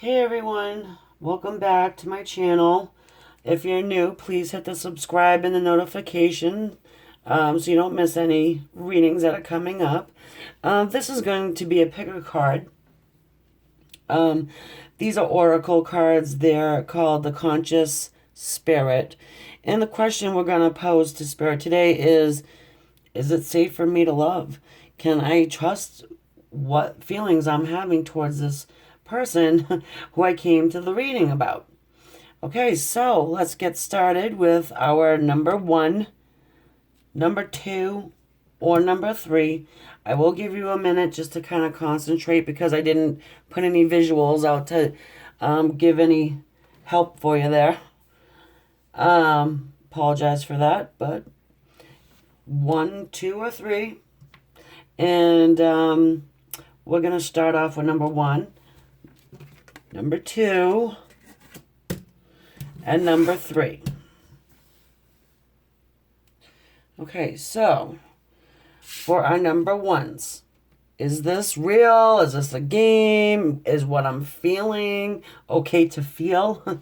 Hey everyone, welcome back to my channel. If you're new, please hit the subscribe and the notification so you don't miss any readings that are coming up. This is going to be a pick a card. These are oracle cards. They're called the Conscious Spirit. And the question we're going to pose to Spirit today is it safe for me to love? Can I trust what feelings I'm having towards this person who I came to the reading about? Okay, so let's get started with our number 1, number 2, or number 3. I will give you a minute just to kind of concentrate because I didn't put any visuals out to give any help for you there. Apologize for that, but 1, 2, or 3. And we're going to start off with number 1, number 2, and number 3. Okay, so for our number 1s, is this real? Is this a game? Is what I'm feeling okay to feel?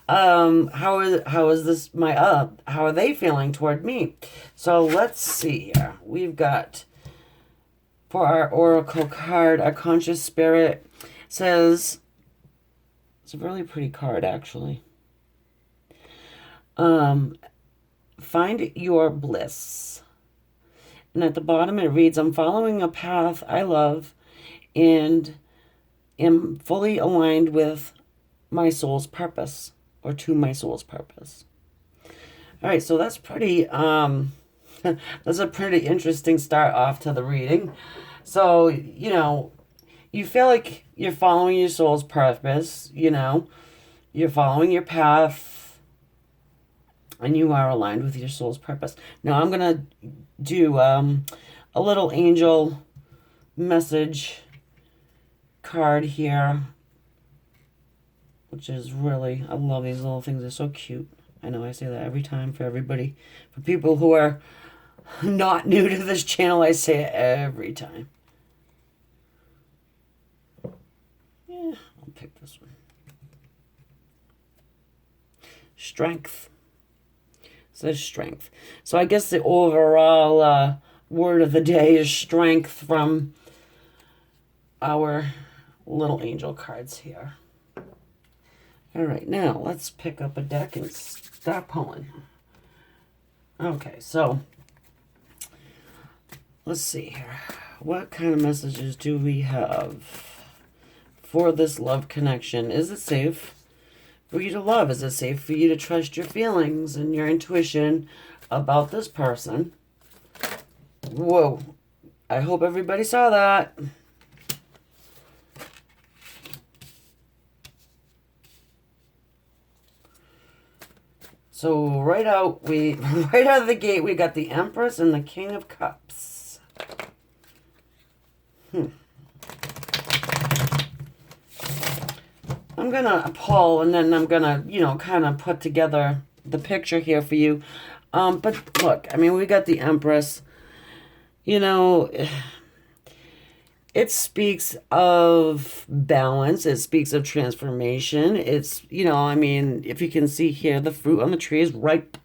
How is this how are they feeling toward me? So let's see here. We've got, for our oracle card, our Conscious Spirit says, it's a really pretty card actually. Find your bliss. And at the bottom it reads, I'm following a path I love and am fully aligned with my soul's purpose, or to my soul's purpose. All right, so that's pretty, that's a pretty interesting start off to the reading. So, you feel like you're following your soul's purpose, you're following your path, and you are aligned with your soul's purpose. Now I'm going to do a little angel message card here, which is really, I love these little things. They're so cute. I know I say that every time for everybody. For people who are not new to this channel, I say it every time. Yeah, I'll pick this one. Strength. Says strength. So I guess the overall word of the day is strength from our little angel cards here. All right, now let's pick up a deck and start pulling. Okay, so let's see here. What kind of messages do we have for this love connection? Is it safe for you to love? Is it safe for you to trust your feelings and your intuition about this person? Whoa. I hope everybody saw that. So right out of the gate, we got the Empress and the King of Cups. I'm going to pull, and then I'm going to, kind of put together the picture here for you. But look, I mean, we got the Empress. It speaks of balance. It speaks of transformation. It's, I mean, if you can see here, the fruit on the tree is ripe.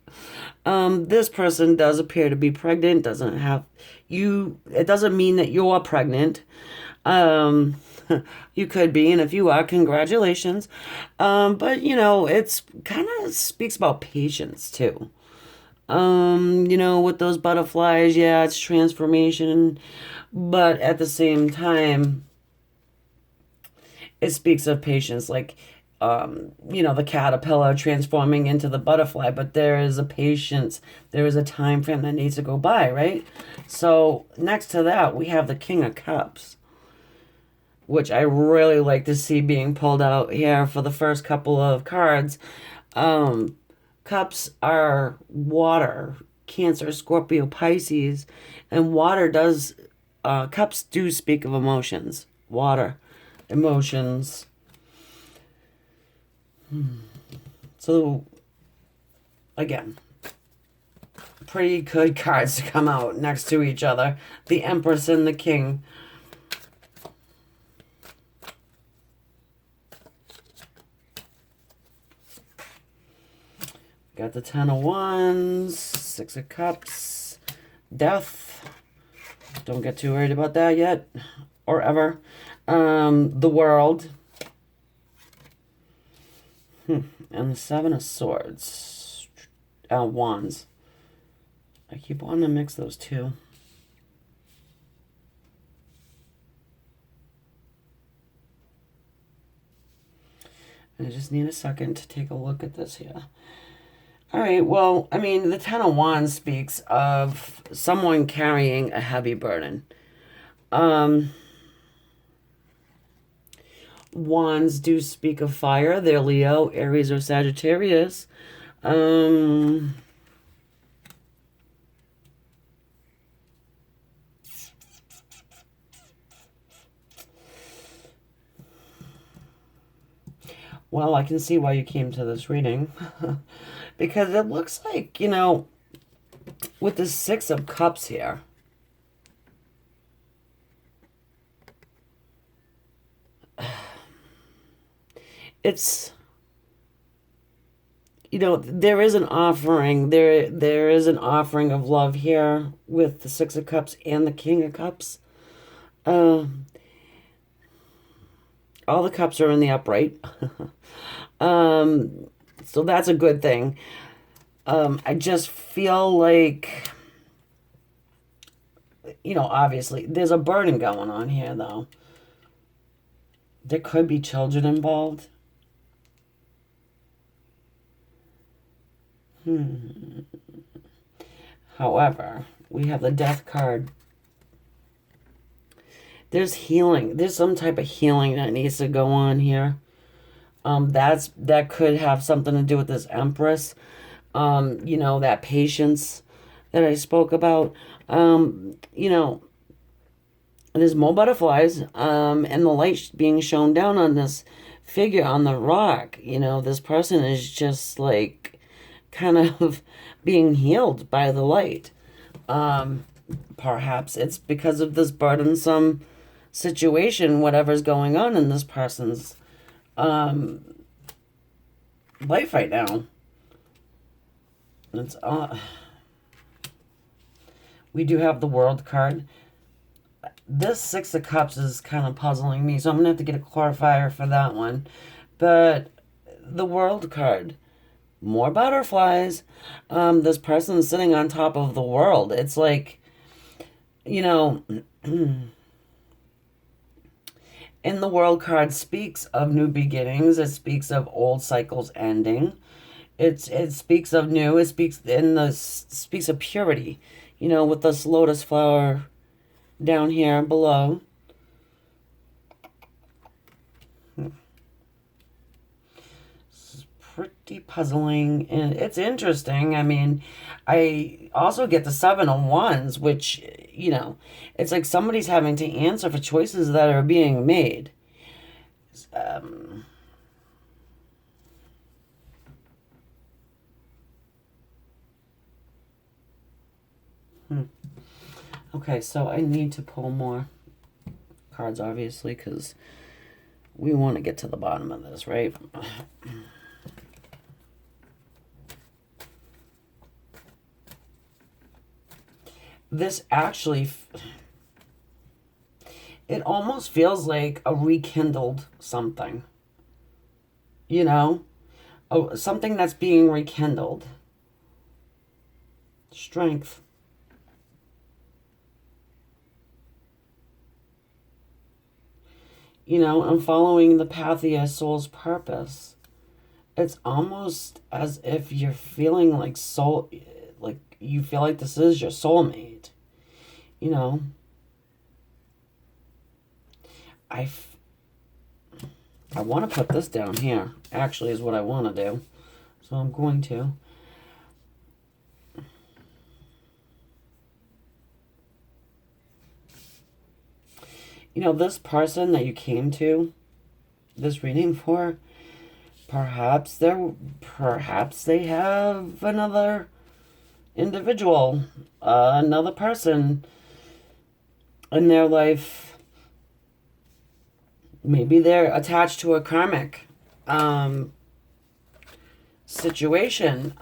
This person does appear to be pregnant. It doesn't mean that you're pregnant. You could be, and if you are, congratulations. But it's kind of speaks about patience too. With those butterflies, yeah, it's transformation, but at the same time, it speaks of patience, like, the caterpillar transforming into the butterfly, but there is a patience, there is a time frame that needs to go by, right? So next to that, we have the King of Cups, which I really like to see being pulled out here for the first couple of cards. Cups are water, Cancer, Scorpio, Pisces, and cups do speak of emotions, water, emotions. So, again, pretty good cards to come out next to each other. The Empress and the King. got the Ten of Wands, Six of Cups, Death. Don't get too worried about that yet, or ever. The World. And the Seven of Swords. Wands. I keep wanting to mix those two. I just need a second to take a look at this here. All right, well, I mean, the Ten of Wands speaks of someone carrying a heavy burden. Wands do speak of fire. They're Leo, Aries, or Sagittarius. Well, I can see why you came to this reading. Because it looks like, you know, with the Six of Cups here, it's, you know, there is an offering. There is an offering of love here with the Six of Cups and the King of Cups. All the cups are in the upright. So that's a good thing. I just feel like, you know, obviously, there's a burden going on here, though. There could be children involved. However, we have the Death card. There's healing. There's some type of healing that needs to go on here. That could have something to do with this Empress. You know, that patience that I spoke about. You know, there's more butterflies, and the light being shown down on this figure on the rock. You know, this person is just like kind of being healed by the light. Perhaps it's because of this burdensome situation, whatever's going on in this person's life right now. It's we do have the World card. This Six of Cups is kind of puzzling me, so I'm gonna have to get a clarifier for that one. But the World card, more butterflies. This person's sitting on top of the world. It's like, you know, and the World card speaks of new beginnings. It speaks of old cycles ending. It speaks of new. It speaks of purity. You know, with this lotus flower down here below. It's pretty puzzling, and it's interesting. I mean, I also get the Seven of Wands, which, you know, it's like somebody's having to answer for choices that are being made. Okay, so I need to pull more cards, obviously, because we want to get to the bottom of this, right? This actually, it almost feels like a rekindled something. You know? Oh, something that's being rekindled. Strength. You know, I'm following the path of your soul's purpose. It's almost as if you're feeling like you feel like this is your soulmate. You know, I want to put this down here, actually, is what I want to do. So I'm going to. You know, this person that you came to this reading for, perhaps they have another individual, another person in their life. Maybe they're attached to a karmic. situation.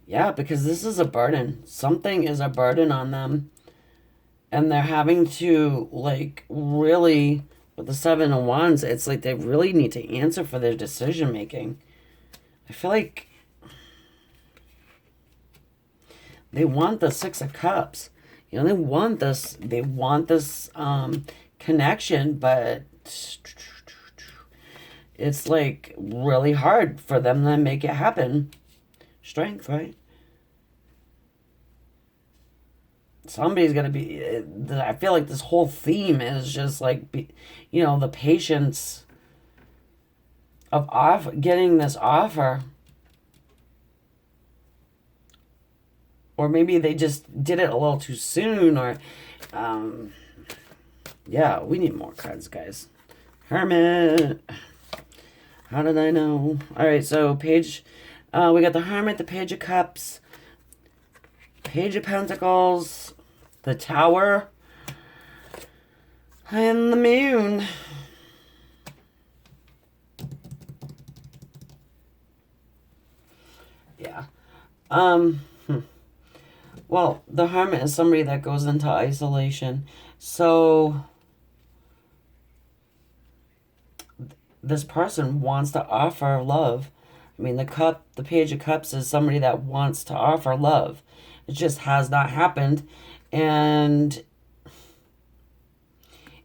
Yeah, because this is a burden. Something is a burden on them. And they're having to, like, really, with the Seven of Wands, it's like they really need to answer for their decision making. I feel like they want the Six of Cups. You know, they want this connection, but it's like really hard for them to make it happen. Strength, right? Somebody's going to be, I feel like this whole theme is just like, the patience of getting this offer. Or maybe they just did it a little too soon, or, yeah, we need more cards, guys. Hermit. How did I know? All right, so we got the Hermit, the Page of Cups, Page of Pentacles, the Tower, and the Moon. Yeah. Well, the Hermit is somebody that goes into isolation. So this person wants to offer love. I mean, the Page of Cups is somebody that wants to offer love. It just has not happened. And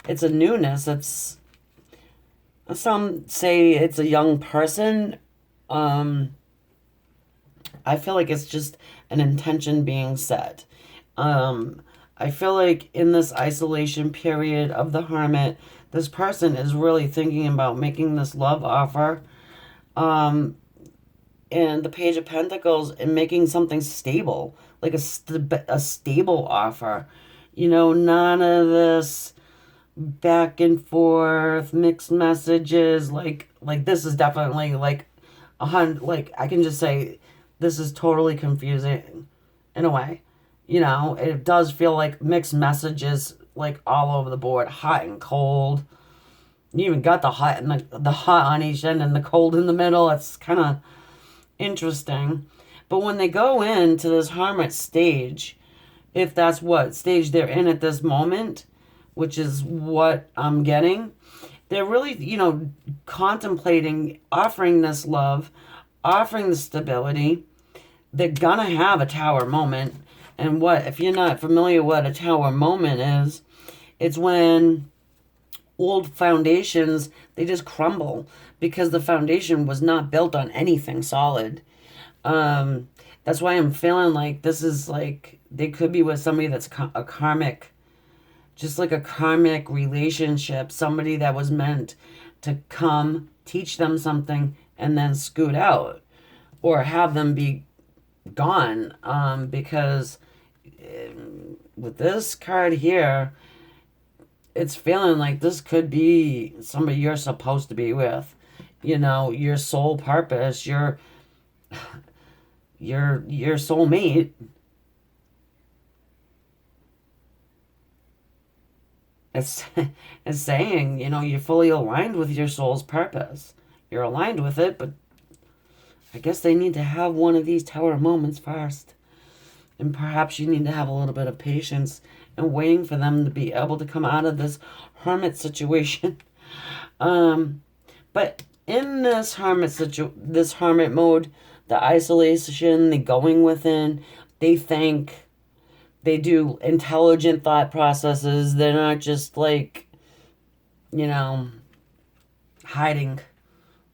it's a newness. Some say it's a young person. I feel like it's just an intention being set. I feel like in this isolation period of the Hermit, this person is really thinking about making this love offer. And the Page of Pentacles, and making something stable, like a stable offer. None of this back and forth, mixed messages. Like this is definitely like like I can just say this is totally confusing in a way. It does feel like mixed messages, like all over the board, hot and cold. You even got the hot and the hot on each end and the cold in the middle. It's kind of interesting. But when they go into this Hermit stage, if that's what stage they're in at this moment, which is what I'm getting, they're really, contemplating offering this love, offering the stability. They're gonna have a Tower moment. And if you're not familiar what a Tower moment is, it's when old foundations, they just crumble because the foundation was not built on anything solid. That's why I'm feeling like this is like, they could be with somebody that's a karmic, just like a karmic relationship, somebody that was meant to come, teach them something, and then scoot out, or have them be gone. Because with this card here, it's feeling like this could be somebody you're supposed to be with. Your soul purpose, your soulmate. It's it's saying, you're fully aligned with your soul's purpose. You're aligned with it, but I guess they need to have one of these Tower moments first. And perhaps you need to have a little bit of patience and waiting for them to be able to come out of this Hermit situation. But in this Hermit mode, the isolation, the going within, they think, they do intelligent thought processes. They're not just like, hiding.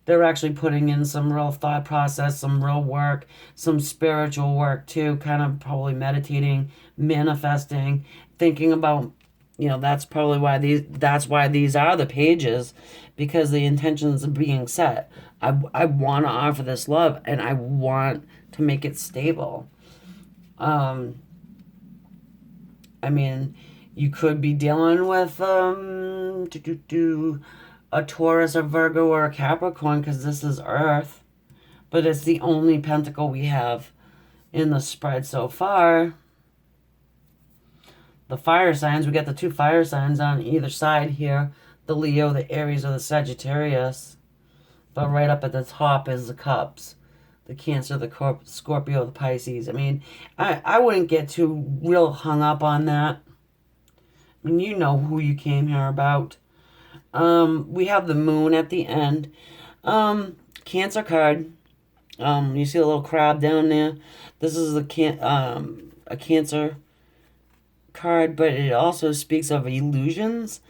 They're actually putting in some real thought process, some real work, some spiritual work too, kind of probably meditating, manifesting, thinking about, that's probably why these are the pages, because the intentions are being set. I want to offer this love, and I want to make it stable. I mean, you could be dealing with a Taurus, a Virgo, or a Capricorn, because this is Earth. But it's the only pentacle we have in the spread so far. The fire signs, we got the two fire signs on either side here. The Leo, the Aries, or the Sagittarius. But right up at the top is the Cups. The Cancer, the Scorpio, the Pisces. I mean, I wouldn't get too real hung up on that. I mean, you know who you came here about. We have the Moon at the end. Cancer card. You see a little crab down there. This is a Cancer card, but it also speaks of illusions.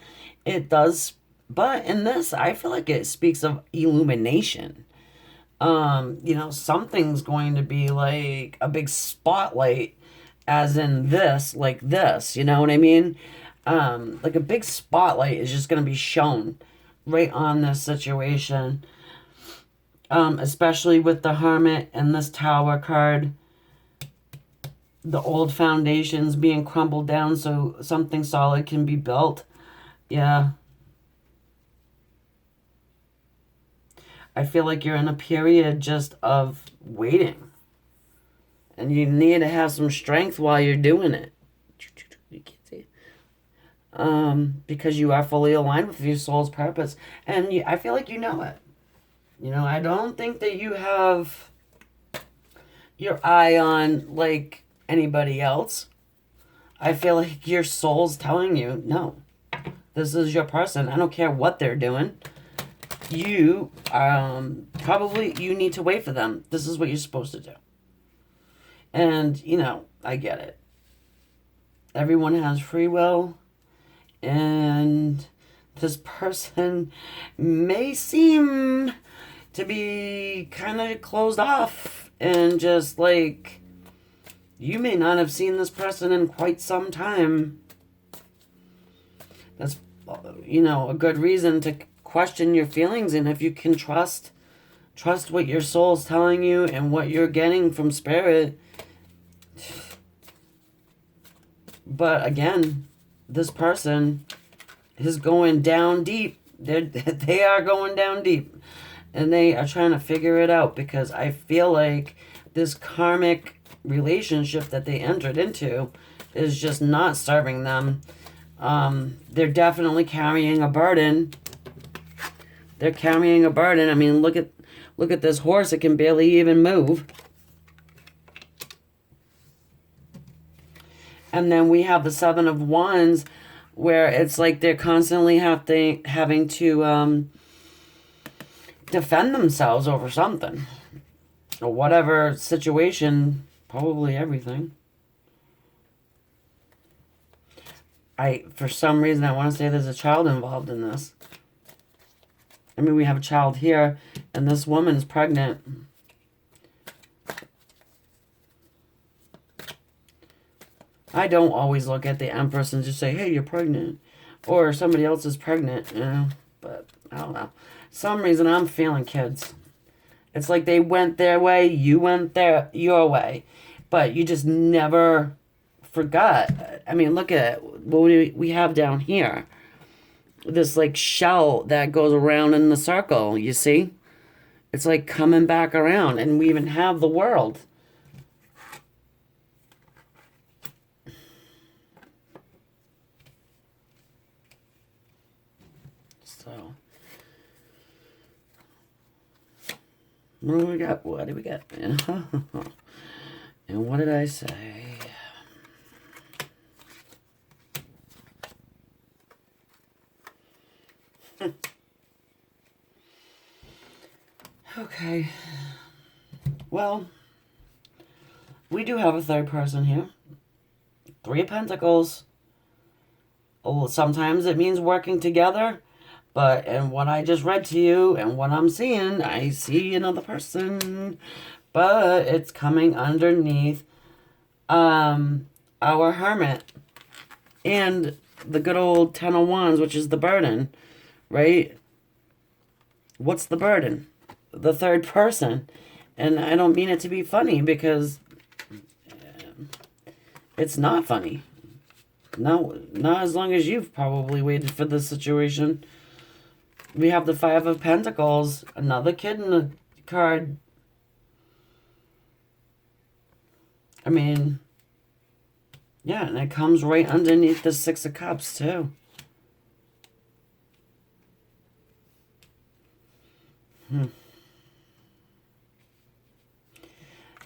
It does, but in this, I feel like it speaks of illumination. Something's going to be like a big spotlight, as in this, like this, you know what I mean? Like a big spotlight is just going to be shown right on this situation, especially with the Hermit and this Tower card. The old foundations being crumbled down so something solid can be built. Yeah. I feel like you're in a period just of waiting. And you need to have some strength while you're doing it. You can't see it. Because you are fully aligned with your soul's purpose. And I feel like you know it. I don't think that you have your eye on, like, anybody else. I feel like your soul's telling you, no, this is your person. I don't care what they're doing. You probably you need to wait for them. This is what you're supposed to do. And I get it. Everyone has free will, and this person may seem to be kind of closed off, and just like you may not have seen this person in quite some time. That's a good reason to question your feelings, and if you can trust what your soul's telling you and what you're getting from spirit. But again, this person is going down deep. They are going down deep, and they are trying to figure it out, because I feel like this karmic relationship that they entered into is just not serving them. They're definitely carrying a burden. They're carrying a burden. I mean, look at this horse. It can barely even move. And then we have the Seven of Wands, where it's like they're constantly having to defend themselves over something. Or whatever situation, probably everything. For some reason, I want to say there's a child involved in this. I mean, we have a child here, and this woman is pregnant. I don't always look at the Empress and just say, hey, you're pregnant. Or somebody else is pregnant, But, I don't know. Some reason I'm feeling kids. It's like they went their way, you went your way. But you just never forgot. I mean, look at what we have down here. This like shell that goes around in the circle, you see? It's like coming back around, and we even have the world. So, what do we got? What do we got? And what did I say? Okay. Well, we do have a third person here. Three of Pentacles. Oh, sometimes it means working together. But in what I just read to you and what I'm seeing, I see another person. But it's coming underneath our Hermit. And the good old Ten of Wands, which is the burden. Right? What's the burden? The third person. And I don't mean it to be funny, because it's not funny. No, not as long as you've probably waited for this situation. We have the Five of Pentacles, another kid in the card. I mean, yeah, and it comes right underneath the Six of Cups, too.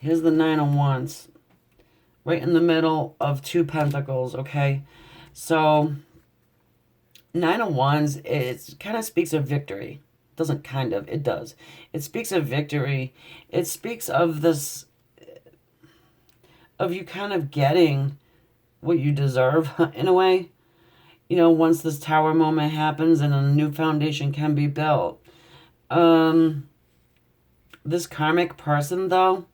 Here's the Nine of Wands. Right in the middle of two pentacles, okay? So, Nine of Wands, it kind of speaks of victory. Doesn't kind of, it does. It speaks of victory. It speaks of this, of you kind of getting what you deserve in a way. You know, once this tower moment happens and a new foundation can be built. This karmic person, though,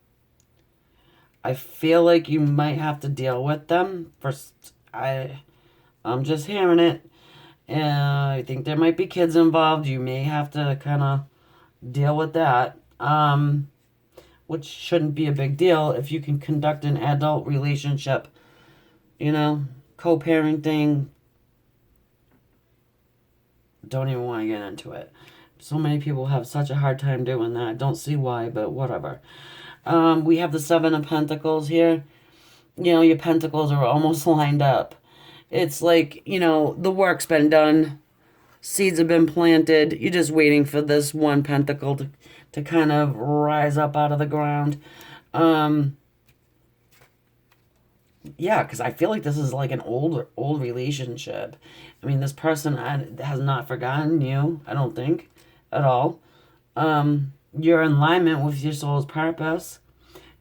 I feel like you might have to deal with them. First, I'm just hearing it. I think there might be kids involved. You may have to kind of deal with that. Which shouldn't be a big deal if you can conduct an adult relationship. You know, co-parenting. Don't even want to get into it. So many people have such a hard time doing that. Don't see why, but whatever. We have the Seven of Pentacles here. You know, your pentacles are almost lined up. It's like, you know, the work's been done. Seeds have been planted. You're just waiting for this one pentacle to kind of rise up out of the ground. Yeah, because I feel like this is like an old relationship. I mean, this person has not forgotten you, I don't think, at all. You're in alignment with your soul's purpose.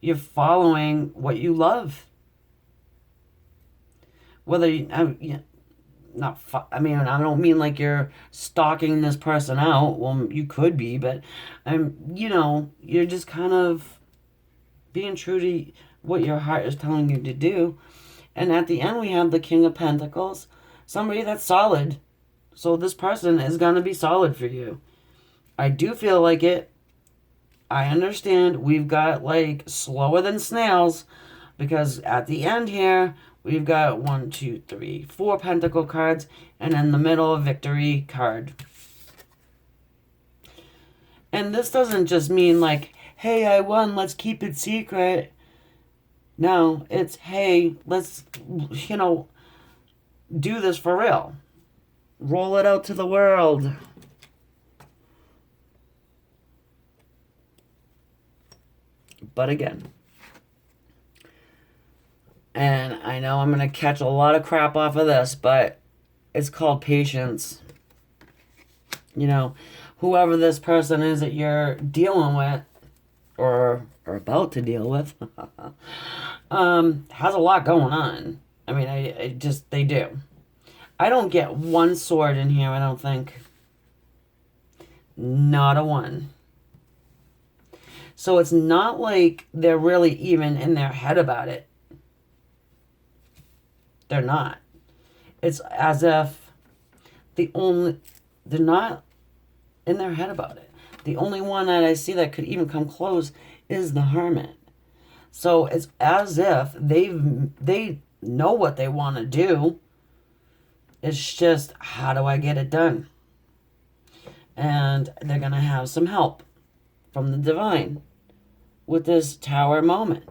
You're following what you love. Whether you I mean, I don't mean like you're stalking this person out. Well, you could be, but you know, you're just kind of being true to what your heart is telling you to do. And at the end, we have the King of Pentacles, somebody that's solid. So this person is going to be solid for you. I do feel like it. I understand we've got like slower than snails, because at the end here, we've got 1, 2, 3, 4 pentacle cards, and in the middle, a victory card. And this doesn't just mean like, hey, I won, let's keep it secret. No, it's, hey, let's, you know, do this for real. Roll it out to the world. But again, and I know I'm going to catch a lot of crap off of this, but it's called patience. You know, whoever this person is that you're dealing with, or about to deal with, has a lot going on. I mean, they do. I don't get one sword in here, I don't think. Not a one. So it's not like they're really even in their head about it. They're not. It's as if they're not in their head about it. The only one that I see that could even come close is the Hermit. So it's as if they know what they want to do. It's just, how do I get it done? And they're going to have some help from the divine with this tower moment.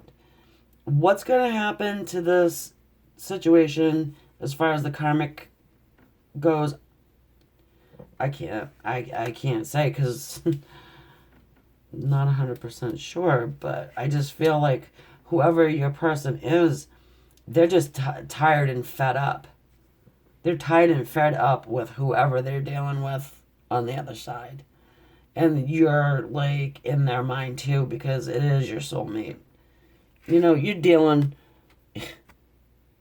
What's going to happen to this situation as far as the karmic goes? I can't say, because not 100% sure, but I just feel like whoever your person is, they're just tired and fed up. They're tired and fed up with whoever they're dealing with on the other side. And you're like in their mind too, because it is your soulmate. You know,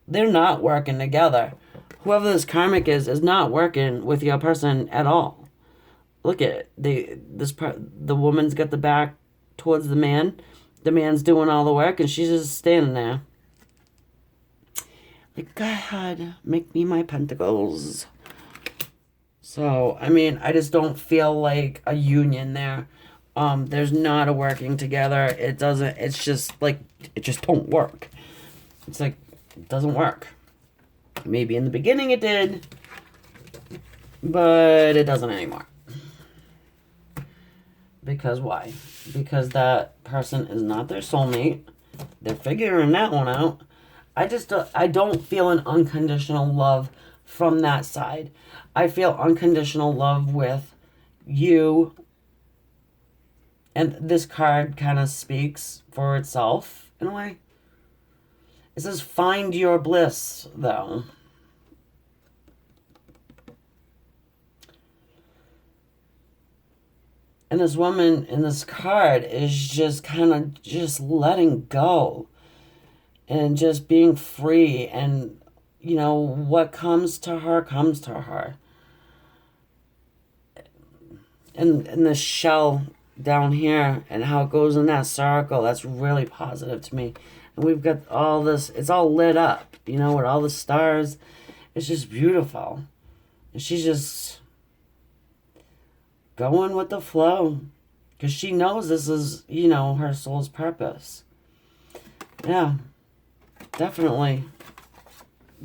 they're not working together. Whoever this karmic is not working with your person at all. Look at it. The woman's got the back towards the man. The man's doing all the work, and she's just standing there. Like, God, make me my pentacles. So, I mean, I just don't feel like a union there. There's not a working together. It's just like, it just don't work. It's like, it doesn't work. Maybe in the beginning it did, but it doesn't anymore. Because why? Because that person is not their soulmate. They're figuring that one out. I don't feel an unconditional love from that side. I feel unconditional love with you And this card kind of speaks for itself in a way. It says, find your bliss, though. And this woman in this card is just kind of just letting go and just being free. And, you know, what comes to her comes to her. And the shell down here and how it goes in that circle, that's really positive to me. And we've got all this, it's all lit up, you know, with all the stars. It's just beautiful. And she's just going with the flow because she knows this is, you know, her soul's purpose. Yeah, definitely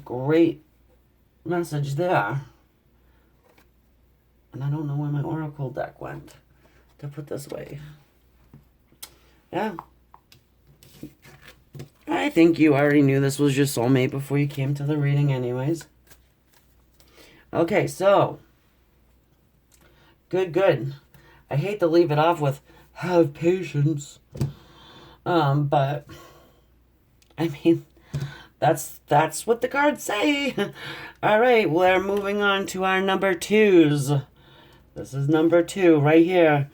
great message there. And I don't know where my oracle deck went to put this way. Yeah. I think you already knew this was your soulmate before you came to the reading anyways. Okay, so. Good. I hate to leave it off with, have patience. But, I mean, that's what the cards say. All right, we're moving on to our number 2s. This is number 2 right here.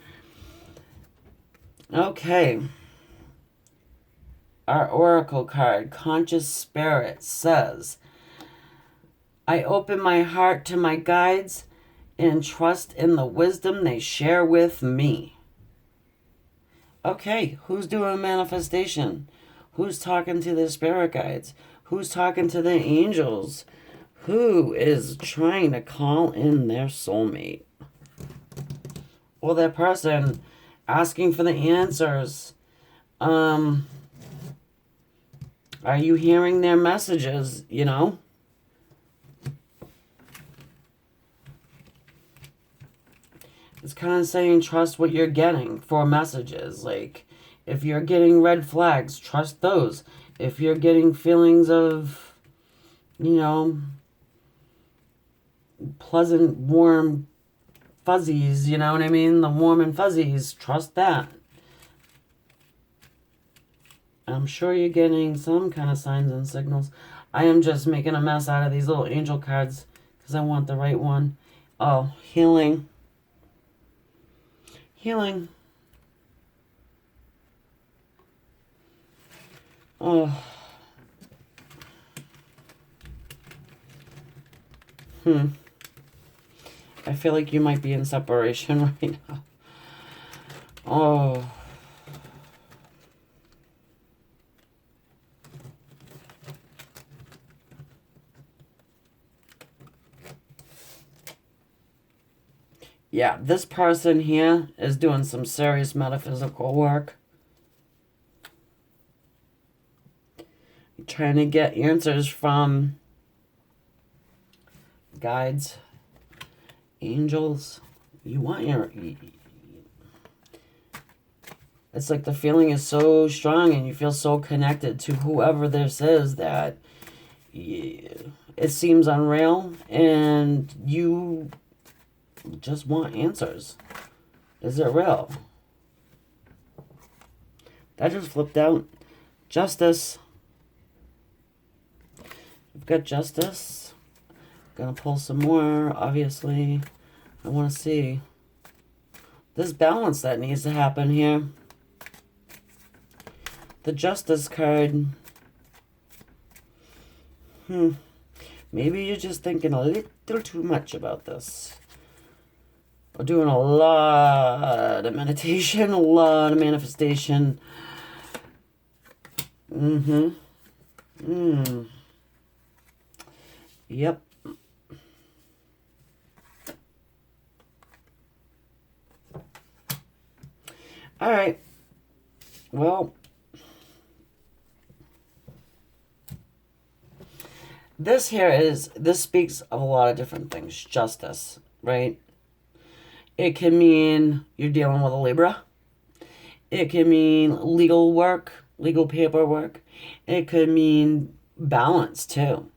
Okay. Our oracle card, Conscious Spirit, says, I open my heart to my guides and trust in the wisdom they share with me. Okay, who's doing manifestation? Who's talking to the spirit guides? Who's talking to the angels? Who is trying to call in their soulmate? Well, that person asking for the answers. Are you hearing their messages, you know? It's kind of saying trust what you're getting for messages. Like, if you're getting red flags, trust those. If you're getting feelings of, you know, pleasant, warm fuzzies, you know what I mean? The warm and fuzzies, trust that. I'm sure you're getting some kind of signs and signals. I am just making a mess out of these little angel cards because I want the right one. Oh, healing. Healing. Oh. I feel like you might be in separation right now. Oh. Yeah, this person here is doing some serious metaphysical work. Trying to get answers from guides, angels. You want your... It's like the feeling is so strong and you feel so connected to whoever this is that it seems unreal and you just want answers. Is it real? That just flipped out. Justice. We've got justice. Gonna pull some more, obviously. I want to see. There's balance that needs to happen here. The justice card. Maybe you're just thinking a little too much about this. We're doing a lot of meditation, a lot of manifestation. Yep. All right. Well, this speaks of a lot of different things. Justice, right? It can mean you're dealing with a Libra. It can mean legal work, legal paperwork. It could mean balance too.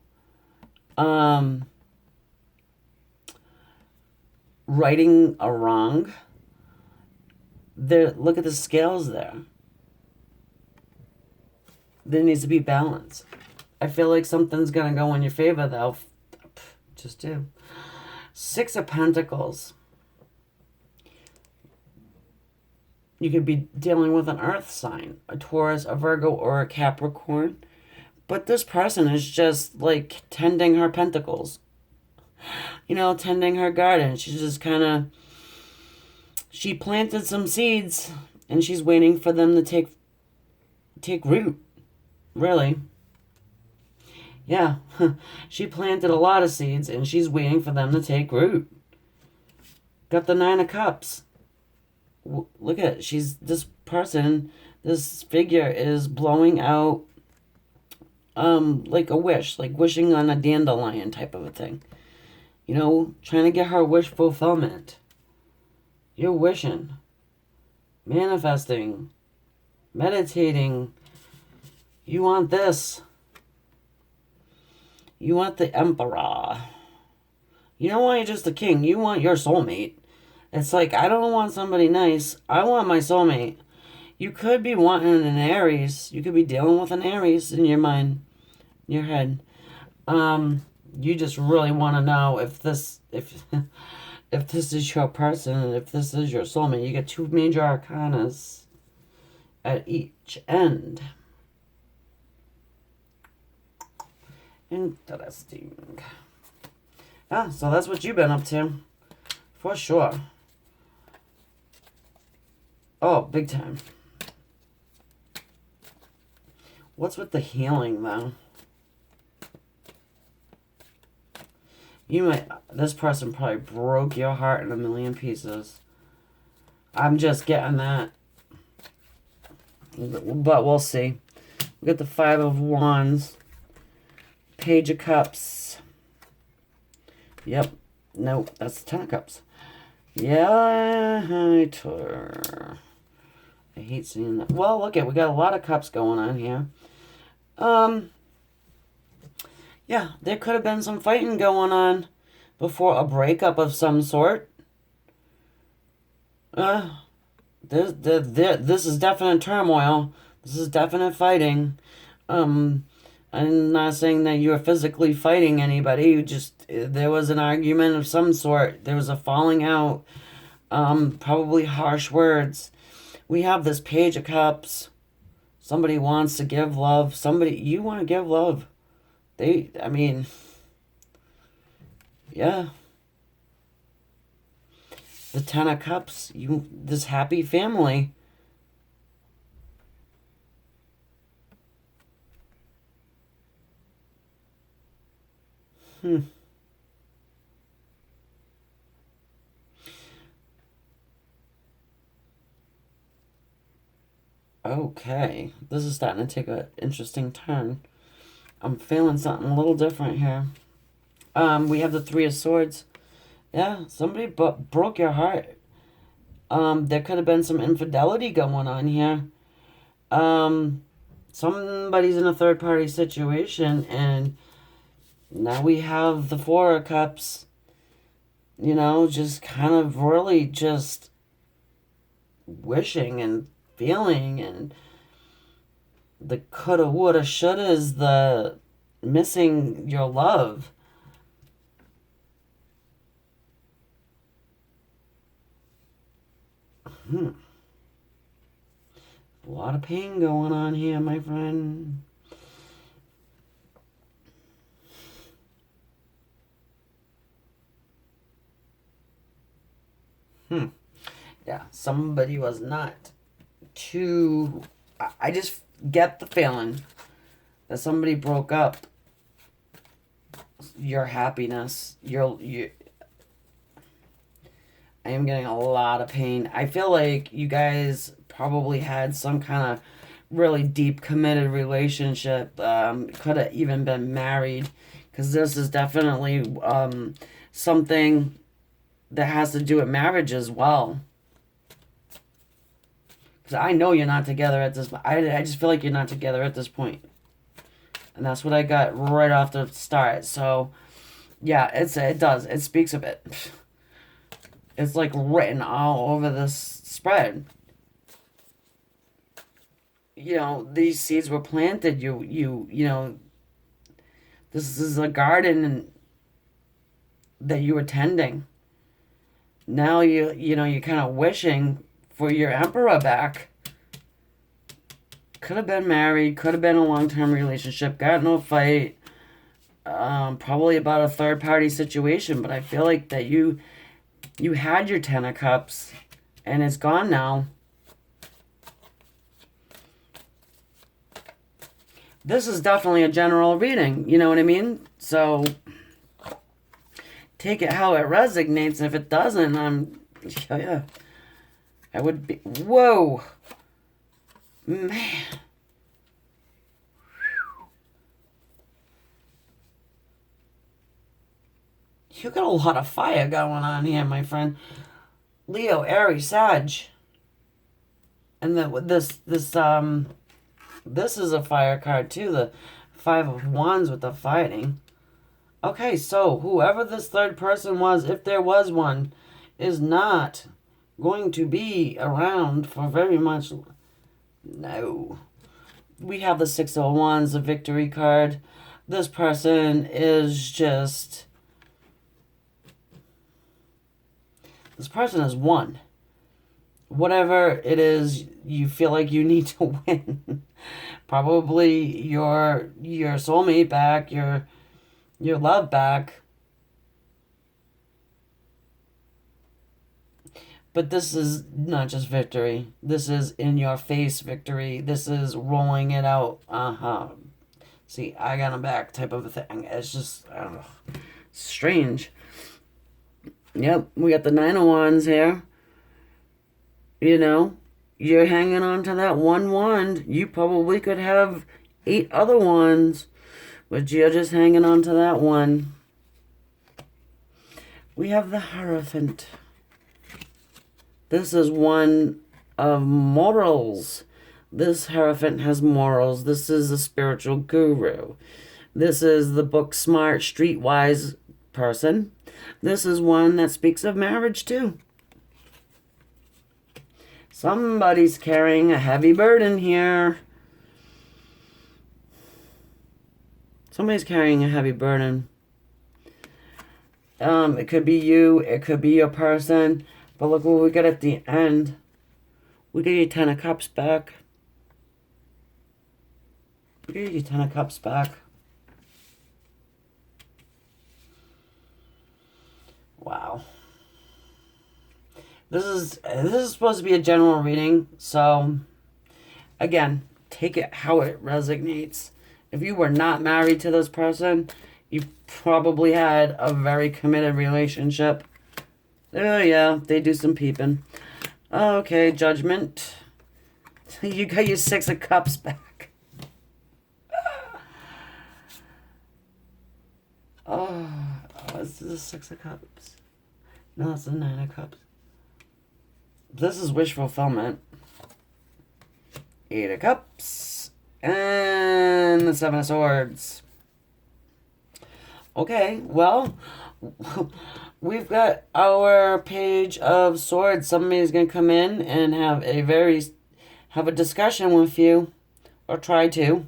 Righting a wrong. There, look at the scales there. There needs to be balance. I feel like something's going to go in your favor, though. Just do. Six of Pentacles. You could be dealing with an earth sign, a Taurus, a Virgo, or a Capricorn. But this person is just like tending her pentacles. You know, tending her garden. She's just kind of... She planted some seeds and she's waiting for them to take root. Really. Yeah. She planted a lot of seeds and she's waiting for them to take root. Got the Nine of Cups. Look at it. This person, this figure is blowing out like a wish, like wishing on a dandelion type of a thing. You know, trying to get her wish fulfillment. You're wishing, manifesting, meditating. You want this. You want the Emperor. You don't want just the king. You want your soulmate. It's like, I don't want somebody nice. I want my soulmate. You could be wanting an Aries. You could be dealing with an Aries in your mind, in your head. You just really want to know if this is your person, if this is your soulmate. You get two major arcanas at each end. Interesting. Yeah, so that's what you've been up to. For sure. Oh, big time. What's with the healing, though? This person probably broke your heart in a million pieces. I'm just getting that. But we'll see. We got the Five of Wands. Page of Cups. Yep. Nope, that's the Ten of Cups. Yeah, I hate seeing that. Well, look at, we got a lot of cups going on here. Yeah, there could have been some fighting going on before a breakup of some sort. This is definite turmoil. This is definite fighting. I'm not saying that you're physically fighting anybody. There was an argument of some sort. There was a falling out. Probably harsh words. We have this Page of Cups. Somebody wants to give love. You want to give love. Yeah. The Ten of Cups. This happy family. Okay, this is starting to take an interesting turn. I'm feeling something a little different here. We have the Three of Swords. Yeah, somebody broke your heart. There could have been some infidelity going on here. Somebody's in a third-party situation, and now we have the Four of Cups. You know, just kind of really just wishing and feeling, and the coulda, woulda, shoulda is the missing your love. A lot of pain going on here, my friend. Yeah, somebody was not too... I just get the feeling that somebody broke up your happiness. I am getting a lot of pain. I feel like you guys probably had some kind of really deep committed relationship. Could have even been married, because this is definitely something that has to do with marriage as well. Because I know you're not together at this... I just feel like you're not together at this point. And that's what I got right off the start. So, yeah, it does. It speaks of it. It's like written all over this spread. these seeds were planted. This is a garden that you were tending. Now you're kind of wishing for your emperor back. Could have been married, could have been a long-term relationship, got in a fight, probably about a third-party situation, but I feel like that you had your Ten of Cups, and it's gone now. This is definitely a general reading, you know what I mean? So take it how it resonates. If it doesn't, yeah, I would be, whoa, man. You got a lot of fire going on here, my friend. Leo, Aries, Sag. And this is a fire card too, the Five of Wands with the fighting. Okay, so whoever this third person was, if there was one, is not going to be around for very much. No. We have the Six of Wands, the victory card. This person is just... This person has won. Whatever it is you feel like you need to win. Probably your soulmate back, your love back. But this is not just victory. This is in your face victory. This is rolling it out. See, I got him back type of a thing. It's just, I don't know. Strange. Yep, we got the Nine of Wands here. You're hanging on to that one wand. You probably could have 8 other wands, but you're just hanging on to that one. We have the Hierophant. This is one of morals. This Hierophant has morals. This is a spiritual guru. This is the book smart, streetwise person. This is one that speaks of marriage too. Somebody's carrying a heavy burden here. Somebody's carrying a heavy burden. It could be you. It could be your person. But look what we got at the end. We get your Ten of Cups back. We get your Ten of Cups back. Wow. This is supposed to be a general reading, so again, take it how it resonates. If you were not married to this person, you probably had a very committed relationship. Oh yeah, they do some peeping. Okay, Judgment. You got your Six of Cups back. Oh, is this Six of Cups? No, it's the Nine of Cups. This is wish fulfillment. 8 of Cups. And the Seven of Swords. Okay, well, we've got our Page of Swords. Somebody's going to come in and have a discussion with you. Or try to.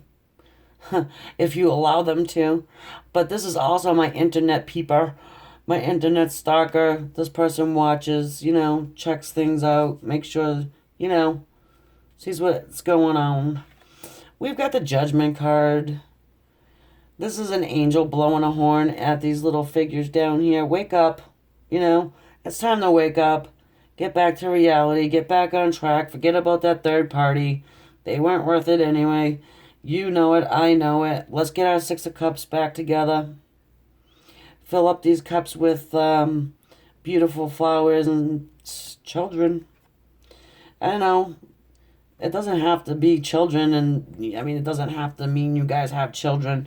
If you allow them to. But this is also my internet peeper. My internet stalker. This person watches, checks things out, makes sure, sees what's going on. We've got the Judgment card. This is an angel blowing a horn at these little figures down here. Wake up. It's time to wake up. Get back to reality. Get back on track. Forget about that third party. They weren't worth it anyway. You know it. I know it. Let's get our Six of Cups back together. Fill up these cups with beautiful flowers and children. I don't know. It doesn't have to be children, and it doesn't have to mean you guys have children.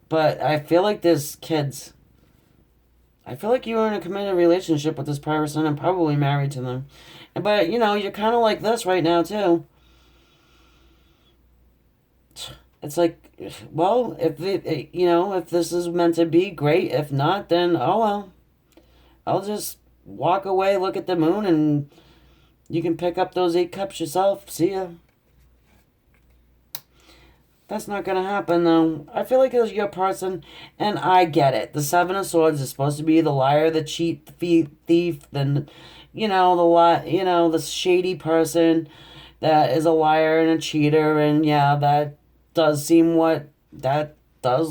But I feel like there's kids. I feel like you were in a committed relationship with this person and probably married to them. But, you're kind of like this right now, too. It's like, well, if if this is meant to be, great. If not, then, oh well. I'll just walk away, look at the moon, and you can pick up those 8 cups yourself. See ya. That's not gonna happen though. I feel like it's your person, and I get it. The Seven of Swords is supposed to be the liar, the cheat, the thief, then, the shady person that is a liar and a cheater, and yeah, that does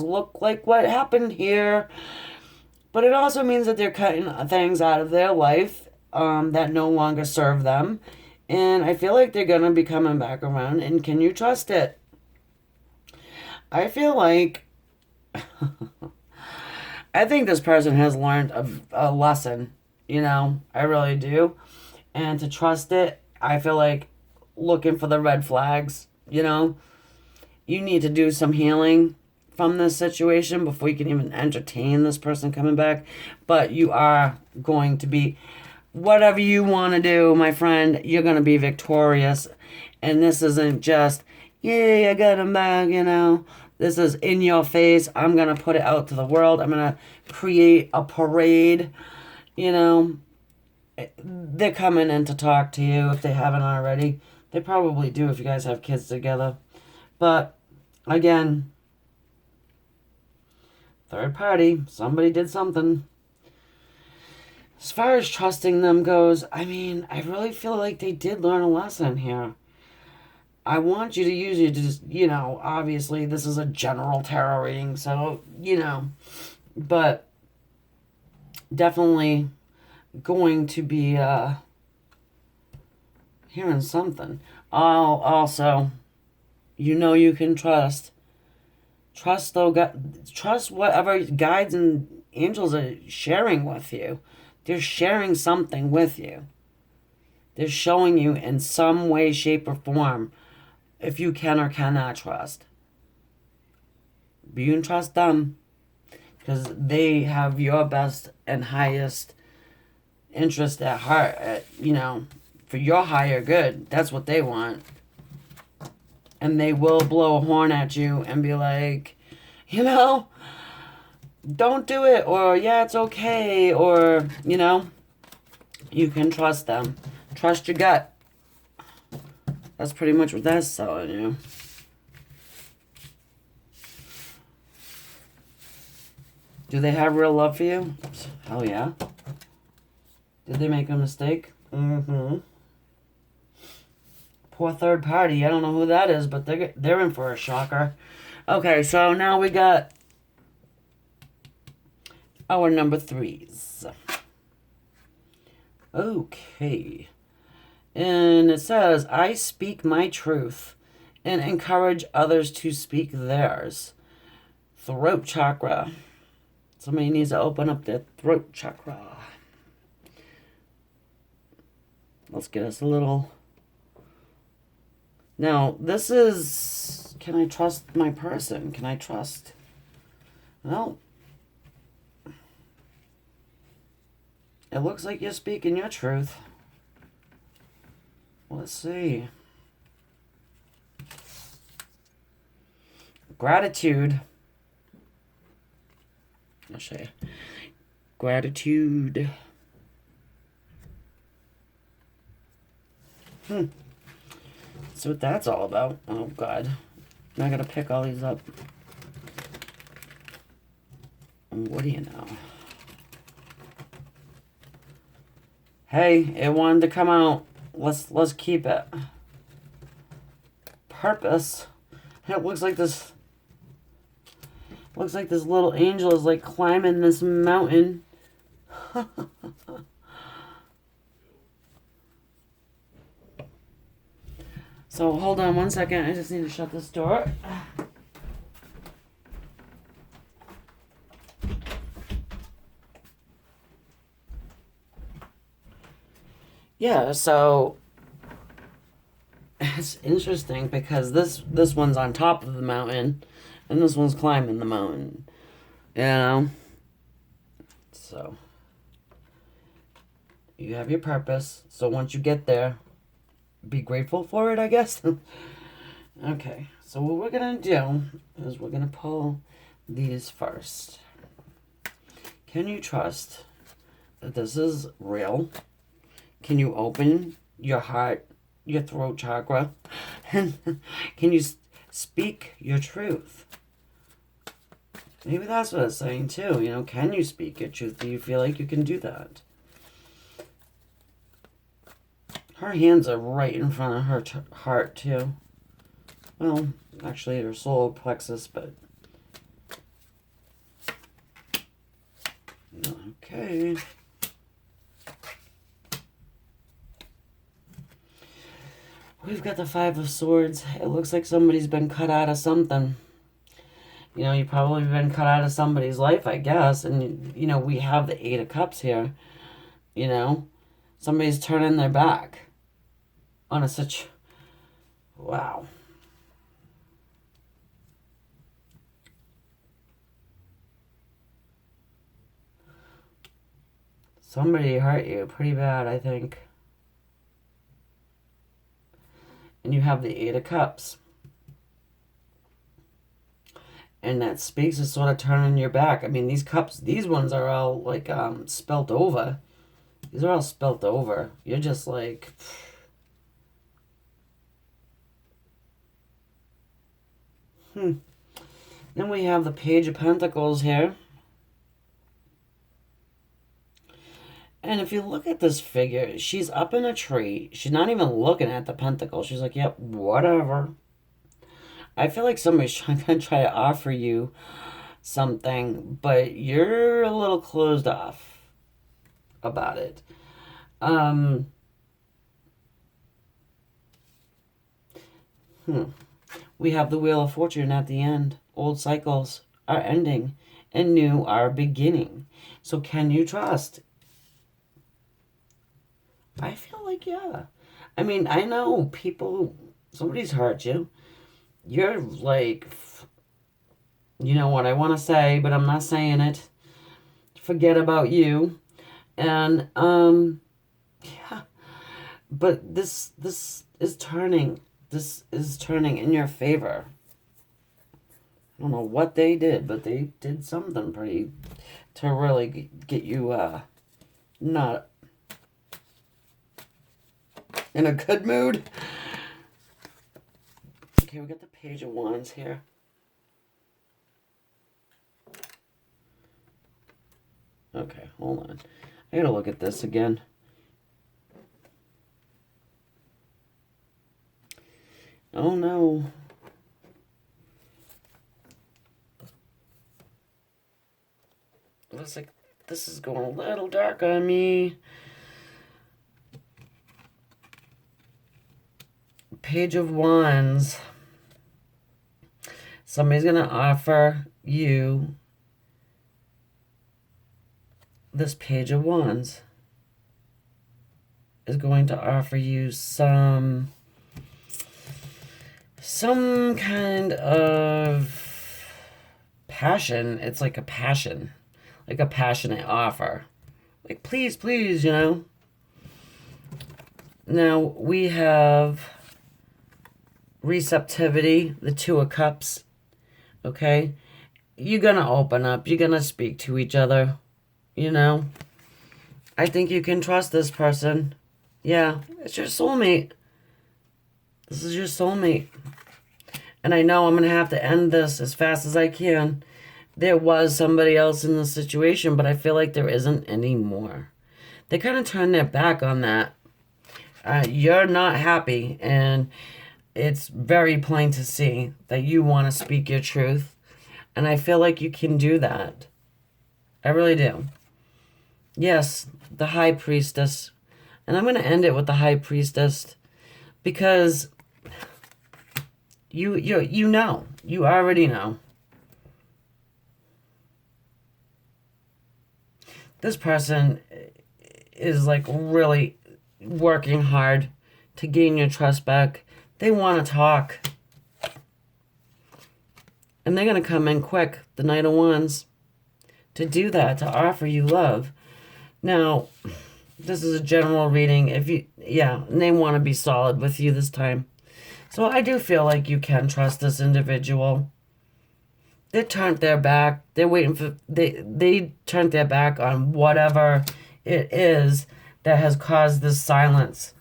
look like what happened here. But it also means that they're cutting things out of their life that no longer serve them, and I feel like they're gonna be coming back around. And can you trust it? I feel like I think this person has learned a lesson, I really do. And to trust it, I feel like looking for the red flags, you need to do some healing from this situation before you can even entertain this person coming back. But you are going to be, whatever you want to do, my friend, you're going to be victorious. And this isn't just, yay, I got him back. This is in your face. I'm going to put it out to the world. I'm going to create a parade. They're coming in to talk to you if they haven't already. They probably do if you guys have kids together. But, again, third party, somebody did something. As far as trusting them goes, I really feel like they did learn a lesson here. I want you to use it to just, obviously this is a general tarot reading, so, but definitely going to be hearing something. Also, you can trust. Trust, though, trust whatever guides and angels are sharing with you. They're sharing something with you. They're showing you in some way, shape, or form if you can or cannot trust. But you can trust them because they have your best and highest interest at heart, for your higher good. That's what they want. And they will blow a horn at you and be like, don't do it, or yeah, it's okay, or, you can trust them. Trust your gut. That's pretty much what that's telling you. Do they have real love for you? Hell yeah. Did they make a mistake? Mm-hmm. Poor third party. I don't know who that is, but they're in for a shocker. Okay, so now we got our number threes. Okay. And it says, I speak my truth and encourage others to speak theirs. Throat chakra. Somebody needs to open up their throat chakra. Let's get us a little... Now, this is... Can I trust my person? Can I trust... Well... It looks like you're speaking your truth. Let's see. Gratitude. I'll show you. Gratitude. So what that's all about. Oh, God. Now I gotta pick all these up. What do you know? Hey, it wanted to come out. Let's keep it. Purpose. It looks like this little angel is like climbing this mountain. So hold on one second. I just need to shut this door. Yeah, so it's interesting because this one's on top of the mountain and this one's climbing the mountain. So you have your purpose. So once you get there, be grateful for it, I guess. Okay, so what we're gonna do is we're gonna pull these first. Can you trust that this is real? Can you open your heart, your throat chakra? And can you Speak your truth. Maybe that's what it's saying too. You know, can you speak your truth? Do you feel like you can do that? Her hands are right in front of her heart too. Well, actually her solar plexus, but... Okay. We've got the Five of Swords. It looks like somebody's been cut out of something. You know, you've probably been cut out of somebody's life, I guess. And, you know, we have the Eight of Cups here. You know, somebody's turning their back on a such... Wow. Somebody hurt you pretty bad, I think. And you have the Eight of Cups. And that space is sort of turning your back. I mean, these cups, these ones are all like spelt over. These are all spelt over. You're just like... Then we have the Page of Pentacles here. And if you look at this figure, she's up in a tree. She's not even looking at the pentacle. She's like, yep, whatever. I feel like somebody's going to try to offer you something, but you're a little closed off about it. We have the Wheel of Fortune at the end. Old cycles are ending and new are beginning. So can you trust? I feel like, yeah. I mean, I know people, somebody's hurt you. You're like, you know what I want to say, but I'm not saying it. Forget about you. And, yeah. But this is turning. This is turning in your favor. I don't know what they did, but they did something pretty to really get you, not in a good mood. Okay, we got the Page of Wands here. Okay, hold on. I gotta look at this again. Oh no. Looks like this is going a little dark on me. Page of Wands. Somebody's going to offer you this Page of Wands. Is going to offer you some kind of passion. It's like a passion. Like a passionate offer. Like, please, please, you know. Now, we have receptivity, the Two of Cups. Okay? You're going to open up. You're going to speak to each other. You know? I think you can trust this person. Yeah, it's your soulmate. This is your soulmate. And I know I'm going to have to end this as fast as I can. There was somebody else in the situation, but I feel like there isn't anymore. They kind of turned their back on that. You're not happy, and it's very plain to see that you want to speak your truth. And I feel like you can do that. I really do. Yes, the High Priestess. And I'm going to end it with the High Priestess because you know. You already know. This person is like really working hard to gain your trust back. They want to talk. And they're going to come in quick, the Knight of Wands, to do that, to offer you love. Now, this is a general reading. If you, yeah, and they want to be solid with you this time. So I do feel like you can trust this individual. They turned their back. They're waiting for, they turned their back on whatever it is that has caused this silence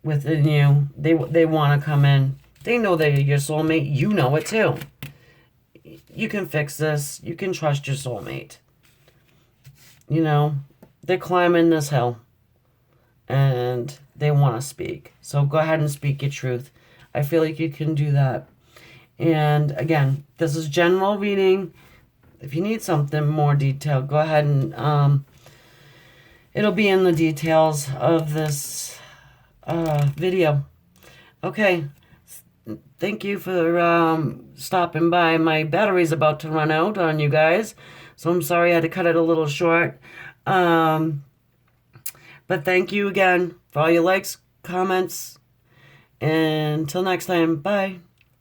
within you. They want to come in They know they're your soulmate. You know it too. You can fix this. You can trust your soulmate. You know, they're climbing this hill and they want to speak. So go ahead and speak your truth. I feel like you can do that. And again, this is general reading. If you need something more detailed, go ahead and it'll be in the details of this video. Okay. Thank you for stopping by. My battery's about to run out on you guys, so I'm sorry I had to cut it a little short. But thank you again for all your likes, comments, and until next time, bye.